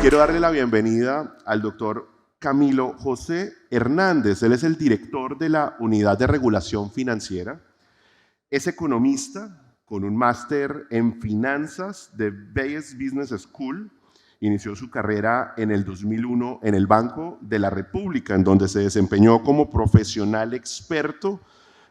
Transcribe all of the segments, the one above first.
Quiero darle la bienvenida al doctor Camilo José Hernández. Él es el director de la Unidad de Regulación Financiera. Es economista con un máster en finanzas de Bayes Business School. Inició su carrera en el 2001 en el Banco de la República, en donde se desempeñó como profesional experto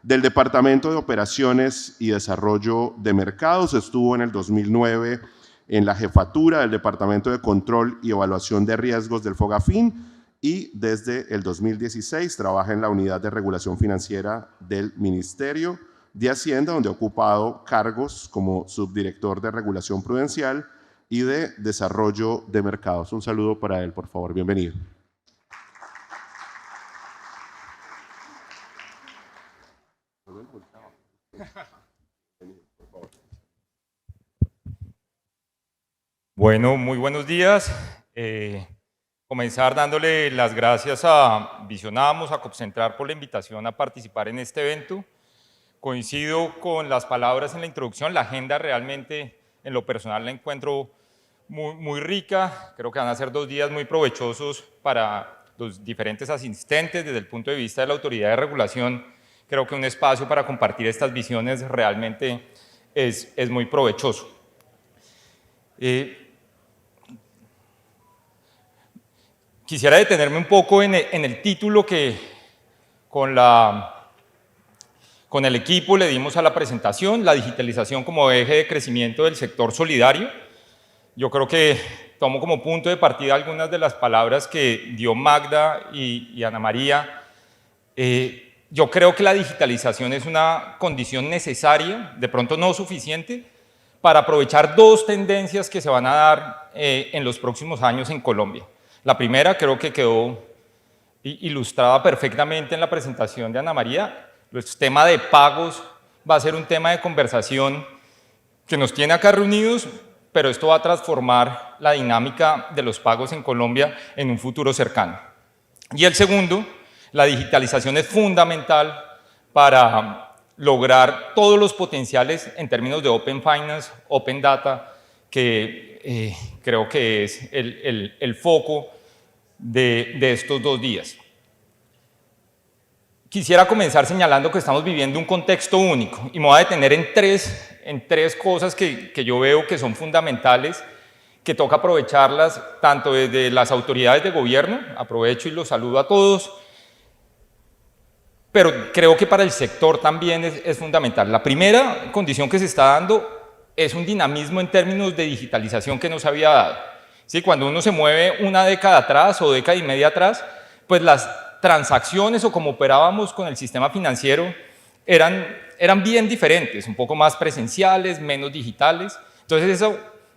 del Departamento de Operaciones y Desarrollo de Mercados. Estuvo en el 2009 en la jefatura del Departamento de Control y Evaluación de Riesgos del FOGAFIN y desde el 2016 trabaja en la Unidad de Regulación Financiera del Ministerio de Hacienda, donde ha ocupado cargos como subdirector de Regulación Prudencial y de Desarrollo de Mercados. Un saludo para él, por favor. Bienvenido. Bueno, muy buenos días. Comenzar dándole las gracias a Visionamos, a Copcentrar por la invitación a participar en este evento. Coincido con las palabras en la introducción, la agenda realmente en lo personal la encuentro muy rica. Creo que van a ser 2 días muy provechosos para los diferentes asistentes desde el punto de vista de la autoridad de regulación. Creo que un espacio para compartir estas visiones realmente es muy provechoso. Quisiera detenerme un poco en el título que con el equipo le dimos a la presentación, la digitalización como eje de crecimiento del sector solidario. Yo creo que tomo como punto de partida algunas de las palabras que dio Magda y Ana María. Yo creo que la digitalización es una condición necesaria, de pronto no suficiente, para aprovechar 2 tendencias que se van a dar en los próximos años en Colombia. La primera creo que quedó ilustrada perfectamente en la presentación de Ana María. El tema de pagos va a ser un tema de conversación que nos tiene acá reunidos, pero esto va a transformar la dinámica de los pagos en Colombia en un futuro cercano. Y el segundo, la digitalización es fundamental para lograr todos los potenciales en términos de Open Finance, Open Data, que creo que es el foco de estos 2 días. Quisiera comenzar señalando que estamos viviendo un contexto único y me voy a detener en tres cosas que yo veo que son fundamentales, que toca aprovecharlas tanto desde las autoridades de gobierno, aprovecho y los saludo a todos, pero creo que para el sector también es fundamental. La primera condición que se está dando es un dinamismo en términos de digitalización que no se había dado. ¿Sí? Cuando uno se mueve una década atrás o década y media atrás, pues las transacciones o como operábamos con el sistema financiero eran bien diferentes, un poco más presenciales, menos digitales. Entonces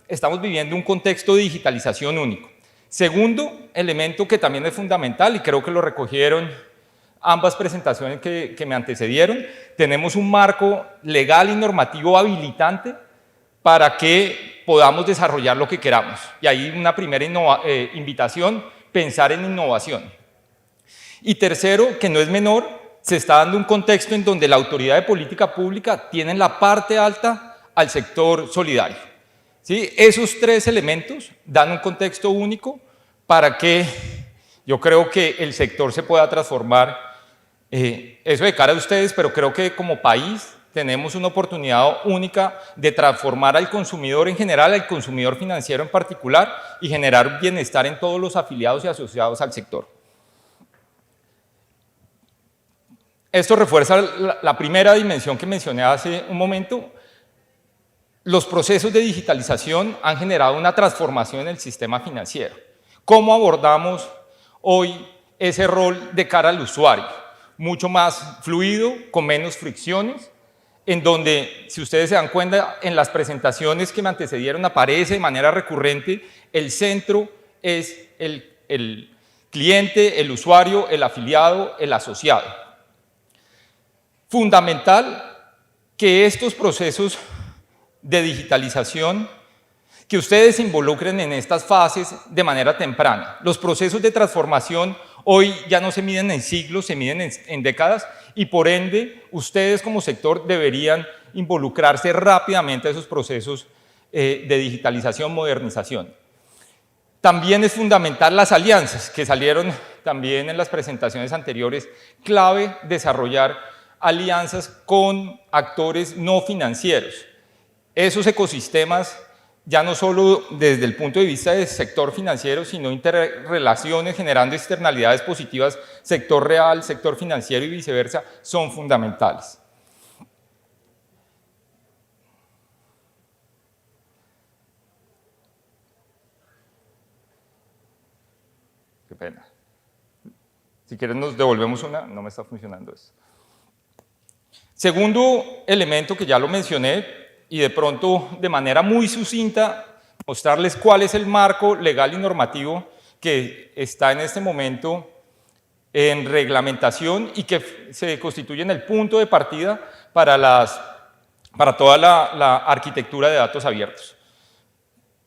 estamos viviendo un contexto de digitalización único. Segundo elemento que también es fundamental y creo que lo recogieron ambas presentaciones que me antecedieron, tenemos un marco legal y normativo habilitante para que podamos desarrollar lo que queramos. Y ahí una primera invitación, pensar en innovación. Y tercero, que no es menor, se está dando un contexto en donde la autoridad de política pública tiene en la parte alta al sector solidario. ¿Sí? Esos 3 elementos dan un contexto único para que yo creo que el sector se pueda transformar. Eso de cara a ustedes, pero creo que como país tenemos una oportunidad única de transformar al consumidor en general, al consumidor financiero en particular, y generar bienestar en todos los afiliados y asociados al sector. Esto refuerza la primera dimensión que mencioné hace un momento. Los procesos de digitalización han generado una transformación en el sistema financiero. ¿Cómo abordamos hoy ese rol de cara al usuario? Mucho más fluido, con menos fricciones, en donde, si ustedes se dan cuenta, en las presentaciones que me antecedieron aparece de manera recurrente, el centro es el cliente, el usuario, el afiliado, el asociado. Fundamental que estos procesos de digitalización, que ustedes se involucren en estas fases de manera temprana. Los procesos de transformación hoy ya no se miden en siglos, se miden en décadas, y por ende ustedes como sector deberían involucrarse rápidamente a esos procesos de digitalización, modernización. También es fundamental las alianzas, que salieron también en las presentaciones anteriores, clave desarrollar alianzas con actores no financieros. Esos ecosistemas, ya no solo desde el punto de vista del sector financiero, sino interrelaciones generando externalidades positivas, sector real, sector financiero y viceversa, son fundamentales. Qué pena. Si quieren nos devolvemos una, no me está funcionando esto. Segundo elemento que ya lo mencioné y de pronto de manera muy sucinta mostrarles cuál es el marco legal y normativo que está en este momento en reglamentación y que se constituye en el punto de partida para toda la arquitectura de datos abiertos.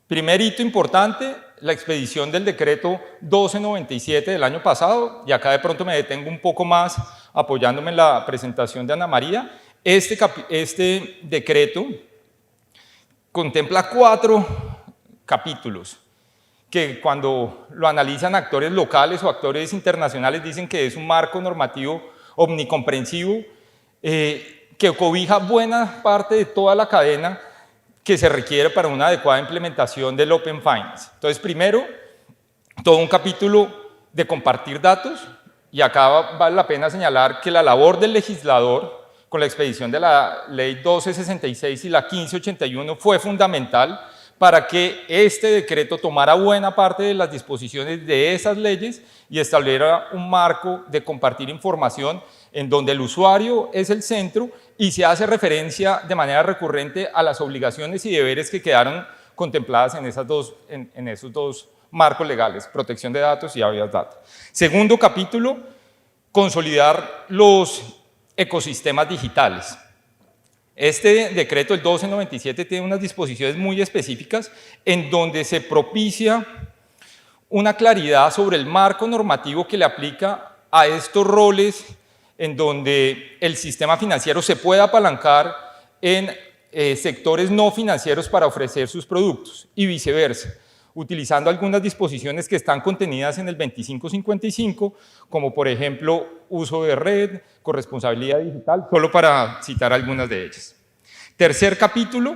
Primer hito importante, la expedición del decreto 1297 del año pasado, y acá de pronto me detengo un poco más apoyándome en la presentación de Ana María. Este decreto contempla 4 capítulos que cuando lo analizan actores locales o actores internacionales dicen que es un marco normativo omnicomprensivo que cobija buena parte de toda la cadena que se requiere para una adecuada implementación del Open Finance. Entonces, primero, todo un capítulo de compartir datos, y acá vale la pena señalar que la labor del legislador con la expedición de la Ley 1266 y la 1581 fue fundamental para que este decreto tomara buena parte de las disposiciones de esas leyes y estableciera un marco de compartir información en donde el usuario es el centro y se hace referencia de manera recurrente a las obligaciones y deberes que quedaron contempladas en esos dos marcos legales, protección de datos y habeas data. Segundo capítulo, consolidar los ecosistemas digitales. Este decreto, el 1297, tiene unas disposiciones muy específicas en donde se propicia una claridad sobre el marco normativo que le aplica a estos roles en donde el sistema financiero se puede apalancar en sectores no financieros para ofrecer sus productos y viceversa, utilizando algunas disposiciones que están contenidas en el 2555, como por ejemplo uso de red, corresponsabilidad digital, solo para citar algunas de ellas. Tercer capítulo,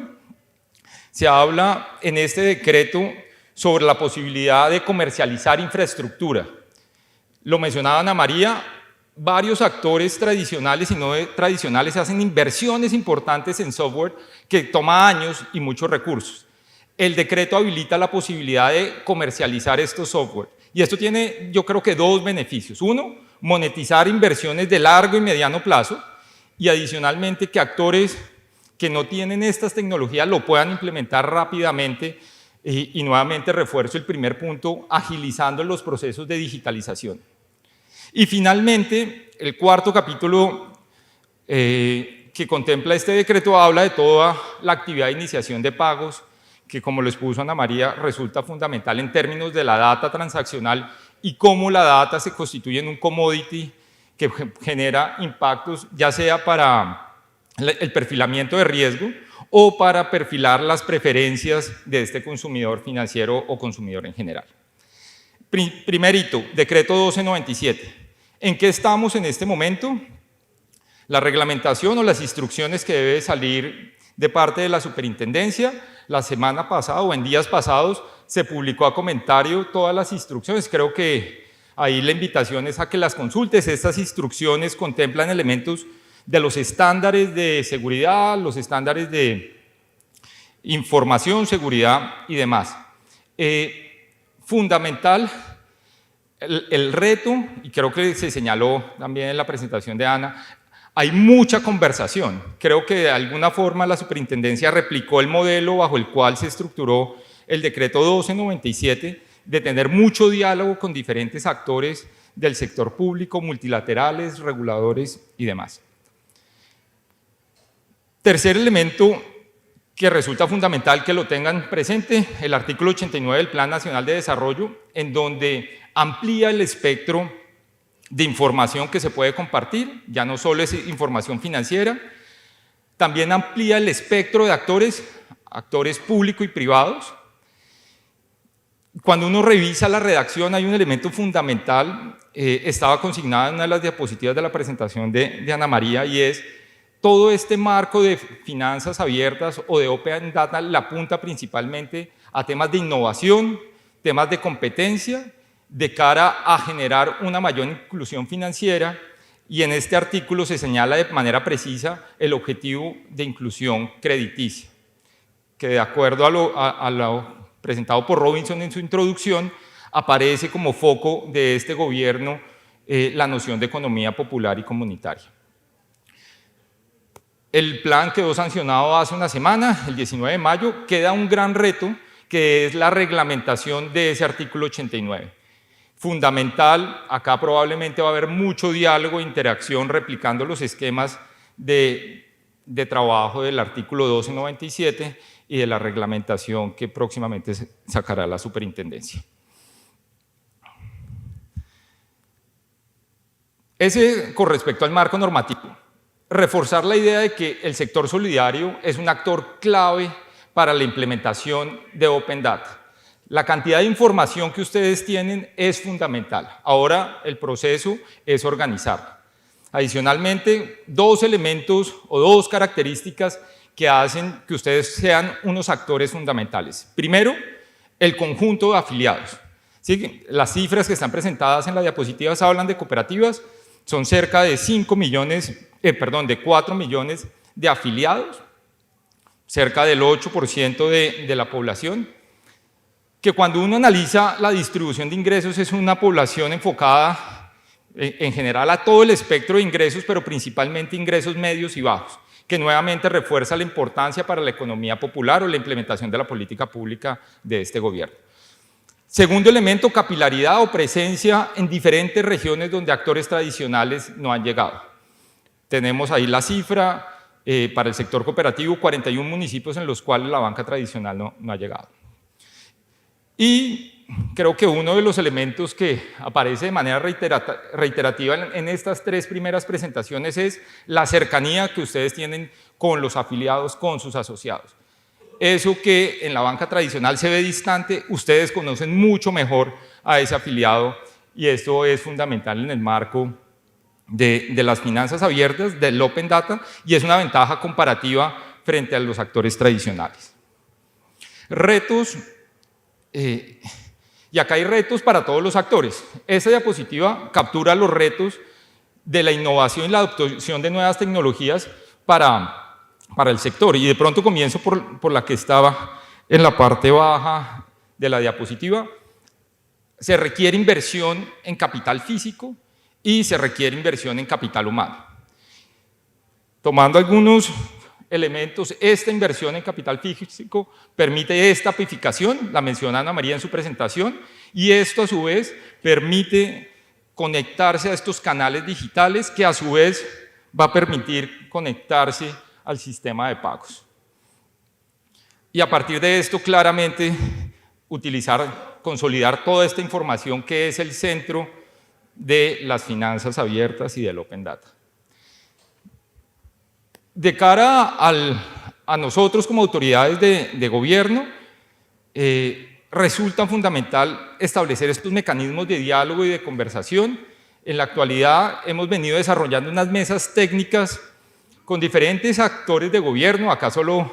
se habla en este decreto sobre la posibilidad de comercializar infraestructura. Lo mencionaba Ana María, varios actores tradicionales y no tradicionales hacen inversiones importantes en software que toma años y muchos recursos. El decreto habilita la posibilidad de comercializar estos software. Y esto tiene, yo creo que 2 beneficios. Uno, monetizar inversiones de largo y mediano plazo, y adicionalmente que actores que no tienen estas tecnologías lo puedan implementar rápidamente y nuevamente refuerzo el primer punto, agilizando los procesos de digitalización. Y finalmente, el cuarto capítulo que contempla este decreto habla de toda la actividad de iniciación de pagos, que como lo expuso Ana María, resulta fundamental en términos de la data transaccional y cómo la data se constituye en un commodity que genera impactos, ya sea para el perfilamiento de riesgo o para perfilar las preferencias de este consumidor financiero o consumidor en general. Primer hito, decreto 1297. ¿En qué estamos en este momento? La reglamentación o las instrucciones que debe salir de parte de la superintendencia. La semana pasada o en días pasados se publicó a comentario todas las instrucciones. Creo que ahí la invitación es a que las consultes. Estas instrucciones contemplan elementos de los estándares de seguridad, los estándares de información, seguridad y demás. Fundamental el reto, y creo que se señaló también en la presentación de Ana, hay mucha conversación. Creo que de alguna forma la superintendencia replicó el modelo bajo el cual se estructuró el decreto 1297, de tener mucho diálogo con diferentes actores del sector público, multilaterales, reguladores y demás. Tercer elemento que resulta fundamental que lo tengan presente, el artículo 89 del Plan Nacional de Desarrollo, en donde amplía el espectro de información que se puede compartir, ya no solo es información financiera, también amplía el espectro de actores actores públicos y privados. Cuando uno revisa la redacción hay un elemento fundamental, estaba consignado en una de las diapositivas de la presentación de Ana María, y es todo este marco de finanzas abiertas o de Open Data la apunta principalmente a temas de innovación, temas de competencia, de cara a generar una mayor inclusión financiera, y en este artículo se señala de manera precisa el objetivo de inclusión crediticia, que de acuerdo a lo presentado por Robinson en su introducción, aparece como foco de este gobierno la noción de economía popular y comunitaria. El plan quedó sancionado hace una semana, el 19 de mayo, queda un gran reto que es la reglamentación de ese artículo 89. Fundamental, acá probablemente va a haber mucho diálogo e interacción replicando los esquemas de trabajo del artículo 1297 y de la reglamentación que próximamente sacará la superintendencia. Ese con respecto al marco normativo. Reforzar la idea de que el sector solidario es un actor clave para la implementación de Open Data. La cantidad de información que ustedes tienen es fundamental. Ahora el proceso es organizarla. Adicionalmente, dos elementos o dos características que hacen que ustedes sean unos actores fundamentales. Primero, el conjunto de afiliados. ¿Sí? Las cifras que están presentadas en las diapositivas hablan de cooperativas, son cerca de 4 millones de afiliados, cerca del 8% de la población, que cuando uno analiza la distribución de ingresos es una población enfocada en general a todo el espectro de ingresos, pero principalmente ingresos medios y bajos, que nuevamente refuerza la importancia para la economía popular o la implementación de la política pública de este gobierno. Segundo elemento, capilaridad o presencia en diferentes regiones donde actores tradicionales no han llegado. Tenemos ahí la cifra para el sector cooperativo, 41 municipios en los cuales la banca tradicional no ha llegado. Y creo que uno de los elementos que aparece de manera reiterativa en estas tres primeras presentaciones es la cercanía que ustedes tienen con los afiliados, con sus asociados. Eso que en la banca tradicional se ve distante, ustedes conocen mucho mejor a ese afiliado, y esto es fundamental en el marco de las finanzas abiertas, del Open Data, y es una ventaja comparativa frente a los actores tradicionales. Retos, y acá hay retos para todos los actores. Esta diapositiva captura los retos de la innovación y la adopción de nuevas tecnologías para el sector, y de pronto comienzo por la que estaba en la parte baja de la diapositiva. Se requiere inversión en capital físico y se requiere inversión en capital humano. Tomando algunos elementos, esta inversión en capital físico permite estapificación, la menciona Ana María en su presentación, y esto a su vez permite conectarse a estos canales digitales, que a su vez va a permitir conectarse al sistema de pagos. Y a partir de esto, claramente, consolidar toda esta información que es el centro de las finanzas abiertas y del Open Data. De cara a nosotros como autoridades de gobierno, resulta fundamental establecer estos mecanismos de diálogo y de conversación. En la actualidad hemos venido desarrollando unas mesas técnicas con diferentes actores de gobierno. Acá solo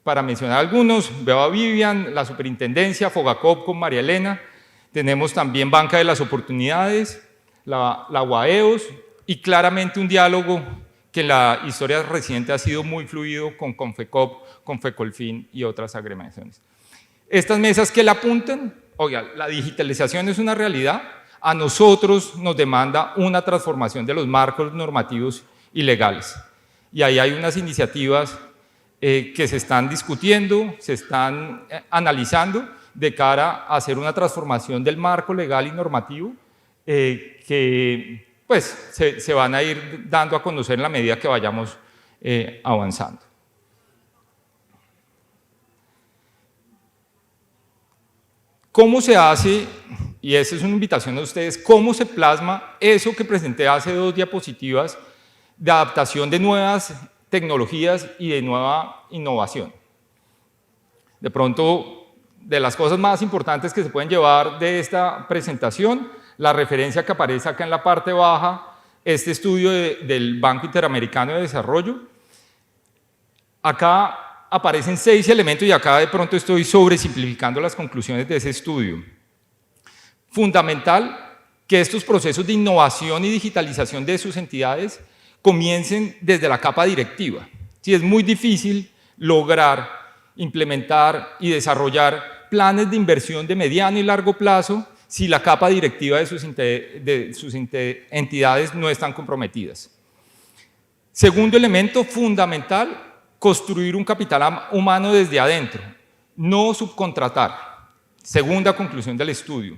para mencionar algunos, veo a Vivian, la superintendencia, Fogacop con María Elena, tenemos también Banca de las Oportunidades, la UAEOS, y claramente un diálogo que en la historia reciente ha sido muy fluido con Confecop, con Fecolfin y otras agremiaciones. Estas mesas que le apuntan, oiga, la digitalización es una realidad, a nosotros nos demanda una transformación de los marcos normativos y legales. Y ahí hay unas iniciativas que se están discutiendo, se están analizando de cara a hacer una transformación del marco legal y normativo que pues, se van a ir dando a conocer en la medida que vayamos avanzando. ¿Cómo se hace? Y esa es una invitación a ustedes, ¿cómo se plasma eso que presenté hace 2 diapositivas de adaptación de nuevas tecnologías y de nueva innovación? De pronto, de las cosas más importantes que se pueden llevar de esta presentación, la referencia que aparece acá en la parte baja, este estudio del Banco Interamericano de Desarrollo. Acá aparecen 6 elementos y acá de pronto estoy sobresimplificando las conclusiones de ese estudio. Fundamental que estos procesos de innovación y digitalización de sus entidades comiencen desde la capa directiva. Sí, es muy difícil lograr, implementar y desarrollar planes de inversión de mediano y largo plazo si la capa directiva de sus entidades no están comprometidas. Segundo elemento fundamental, construir un capital humano desde adentro, no subcontratar. Segunda conclusión del estudio.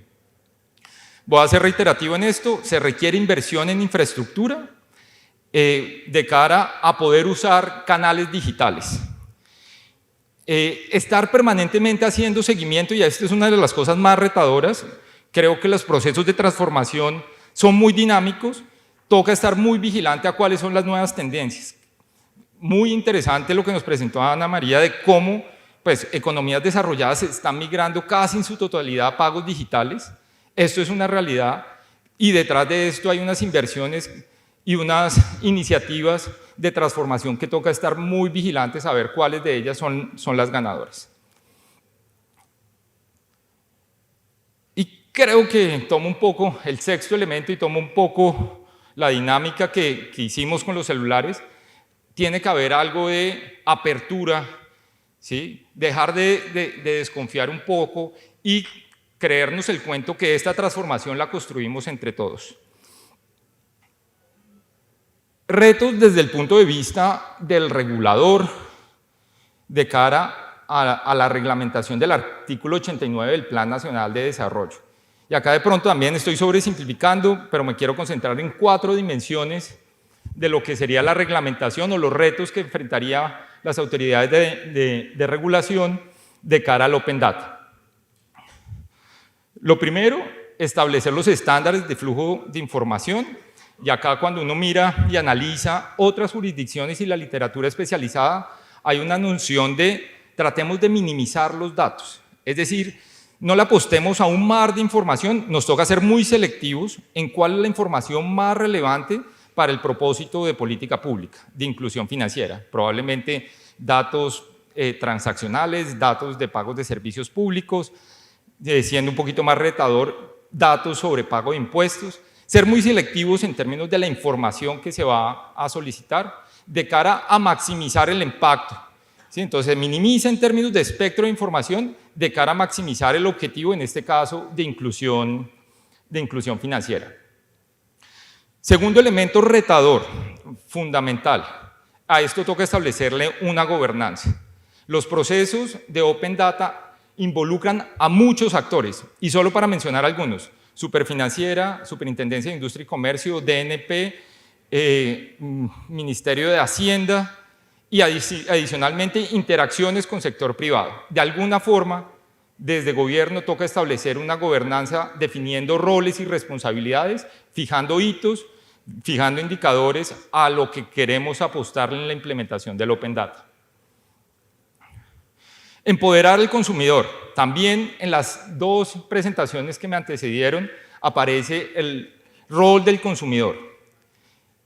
Voy a ser reiterativo en esto, se requiere inversión en infraestructura de cara a poder usar canales digitales. Estar permanentemente haciendo seguimiento, y esta es una de las cosas más retadoras, creo que los procesos de transformación son muy dinámicos, toca estar muy vigilante a cuáles son las nuevas tendencias. Muy interesante lo que nos presentó Ana María de cómo pues, economías desarrolladas están migrando casi en su totalidad a pagos digitales. Esto es una realidad y detrás de esto hay unas inversiones y unas iniciativas de transformación que toca estar muy vigilantes a ver cuáles de ellas son las ganadoras. Creo que tomo un poco el sexto elemento y tomo un poco la dinámica que hicimos con los celulares. Tiene que haber algo de apertura, ¿sí? Dejar de desconfiar un poco y creernos el cuento que esta transformación la construimos entre todos. Retos desde el punto de vista del regulador de cara a la reglamentación del artículo 89 del Plan Nacional de Desarrollo. Y acá de pronto también estoy sobresimplificando, pero me quiero concentrar en 4 dimensiones de lo que sería la reglamentación o los retos que enfrentarían las autoridades de regulación de cara al Open Data. Lo primero, establecer los estándares de flujo de información, y acá cuando uno mira y analiza otras jurisdicciones y la literatura especializada, hay una noción de tratemos de minimizar los datos, es decir, no le apostemos a un mar de información, nos toca ser muy selectivos en cuál es la información más relevante para el propósito de política pública, de inclusión financiera, probablemente datos transaccionales, datos de pagos de servicios públicos, siendo un poquito más retador, datos sobre pago de impuestos, ser muy selectivos en términos de la información que se va a solicitar de cara a maximizar el impacto. ¿Sí? Entonces, se minimiza en términos de espectro de información de cara a maximizar el objetivo, en este caso, de inclusión financiera. Segundo elemento retador, fundamental. A esto toca establecerle una gobernanza. Los procesos de Open Data involucran a muchos actores, y solo para mencionar algunos, Superfinanciera, Superintendencia de Industria y Comercio, DNP, Ministerio de Hacienda, y adicionalmente interacciones con sector privado. De alguna forma, desde gobierno toca establecer una gobernanza definiendo roles y responsabilidades, fijando hitos, fijando indicadores a lo que queremos apostarle en la implementación del Open Data. Empoderar al consumidor. También en las 2 presentaciones que me antecedieron aparece el rol del consumidor.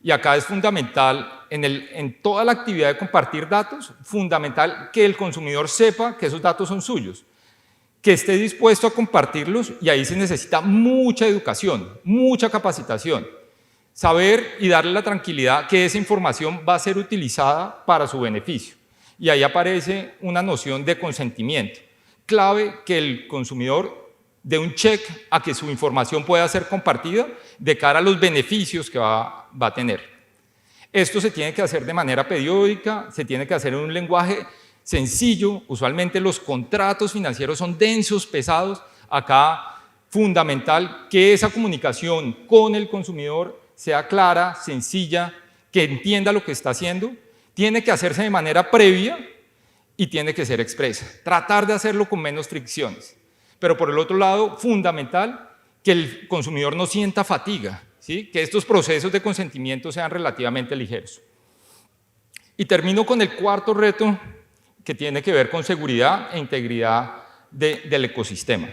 Y acá es fundamental, en toda la actividad de compartir datos, fundamental que el consumidor sepa que esos datos son suyos, que esté dispuesto a compartirlos, y ahí se necesita mucha educación, mucha capacitación, saber y darle la tranquilidad que esa información va a ser utilizada para su beneficio. Y ahí aparece una noción de consentimiento, clave que el consumidor dé un check a que su información pueda ser compartida de cara a los beneficios que va a tener. Esto se tiene que hacer de manera periódica, se tiene que hacer en un lenguaje sencillo, usualmente los contratos financieros son densos, pesados, acá fundamental que esa comunicación con el consumidor sea clara, sencilla, que entienda lo que está haciendo, tiene que hacerse de manera previa y tiene que ser expresa, tratar de hacerlo con menos fricciones. Pero por el otro lado, fundamental que el consumidor no sienta fatiga, ¿sí? Que estos procesos de consentimiento sean relativamente ligeros. Y termino con el cuarto reto que tiene que ver con seguridad e integridad del ecosistema.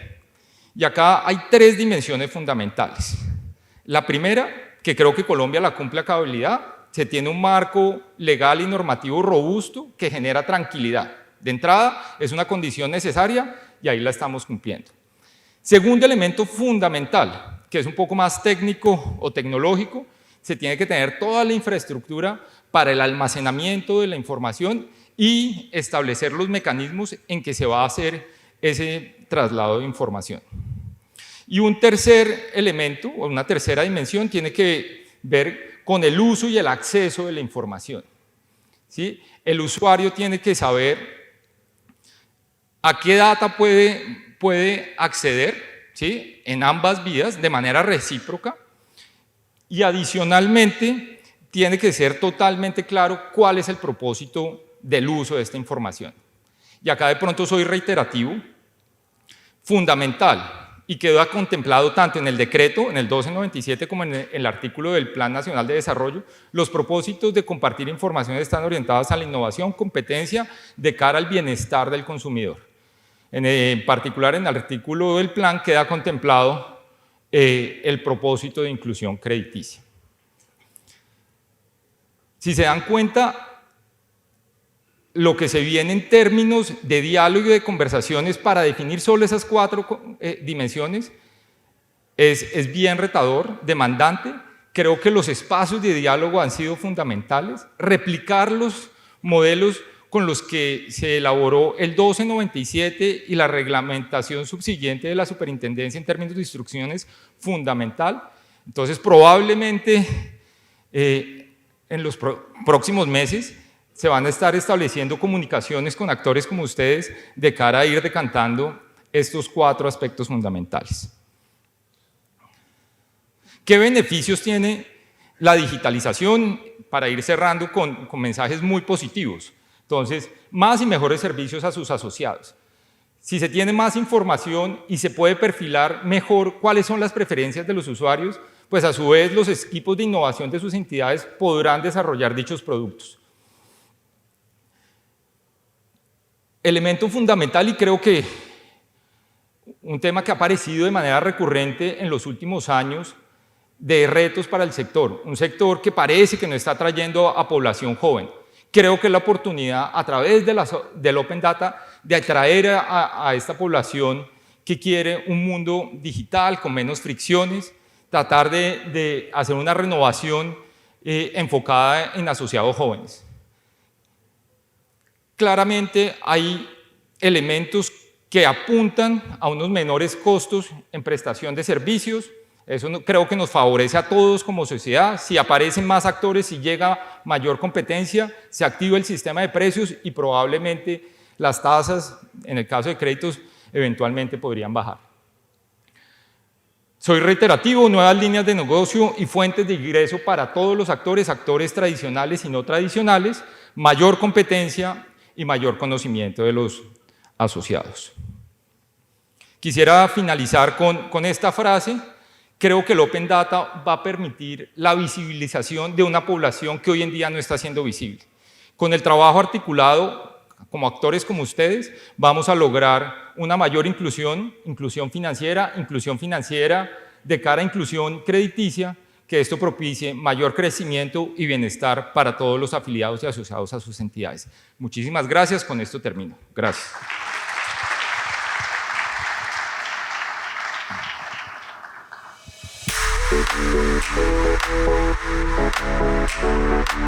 Y acá hay 3 dimensiones fundamentales. La primera, que creo que Colombia la cumple a cabalidad, se tiene un marco legal y normativo robusto que genera tranquilidad. De entrada, es una condición necesaria y ahí la estamos cumpliendo. Segundo elemento fundamental, que es un poco más técnico o tecnológico, se tiene que tener toda la infraestructura para el almacenamiento de la información y establecer los mecanismos en que se va a hacer ese traslado de información. Y un tercer elemento, o una tercera dimensión, tiene que ver con el uso y el acceso de la información. ¿Sí? El usuario tiene que saber a qué data puede acceder, ¿sí? En ambas vías, de manera recíproca, y adicionalmente tiene que ser totalmente claro cuál es el propósito del uso de esta información. Y acá de pronto soy reiterativo, fundamental, y queda contemplado tanto en el decreto, en el 1297, como en el artículo del Plan Nacional de Desarrollo. Los propósitos de compartir información están orientados a la innovación, competencia, de cara al bienestar del consumidor. En particular, en el artículo del plan queda contemplado el propósito de inclusión crediticia. Si se dan cuenta, lo que se viene en términos de diálogo y de conversaciones para definir solo esas 4 dimensiones es bien retador, demandante. Creo que los espacios de diálogo han sido fundamentales. Replicar los modelos con los que se elaboró el 1297 y la reglamentación subsiguiente de la superintendencia en términos de instrucciones, fundamental. Entonces, probablemente en los próximos meses se van a estar estableciendo comunicaciones con actores como ustedes de cara a ir decantando estos 4 aspectos fundamentales. ¿Qué beneficios tiene la digitalización? Para ir cerrando con mensajes muy positivos. Entonces, más y mejores servicios a sus asociados. Si se tiene más información y se puede perfilar mejor cuáles son las preferencias de los usuarios, pues a su vez los equipos de innovación de sus entidades podrán desarrollar dichos productos. Elemento fundamental, y creo que un tema que ha aparecido de manera recurrente en los últimos años, de retos para el sector, un sector que parece que no está atrayendo a población joven. Creo que es la oportunidad a través del Open Data de atraer a esta población que quiere un mundo digital con menos fricciones, tratar de hacer una renovación enfocada en asociados jóvenes. Claramente hay elementos que apuntan a unos menores costos en prestación de servicios. Eso creo que nos favorece a todos como sociedad. Si aparecen más actores, si llega mayor competencia, se activa el sistema de precios y probablemente las tasas, en el caso de créditos, eventualmente podrían bajar. Soy reiterativo, nuevas líneas de negocio y fuentes de ingreso para todos los actores, actores tradicionales y no tradicionales, mayor competencia y mayor conocimiento de los asociados. Quisiera finalizar con esta frase. Creo que el Open Data va a permitir la visibilización de una población que hoy en día no está siendo visible. Con el trabajo articulado, como actores como ustedes, vamos a lograr una mayor inclusión financiera de cara a inclusión crediticia, que esto propicie mayor crecimiento y bienestar para todos los afiliados y asociados a sus entidades. Muchísimas gracias, con esto termino. Gracias. Thank you.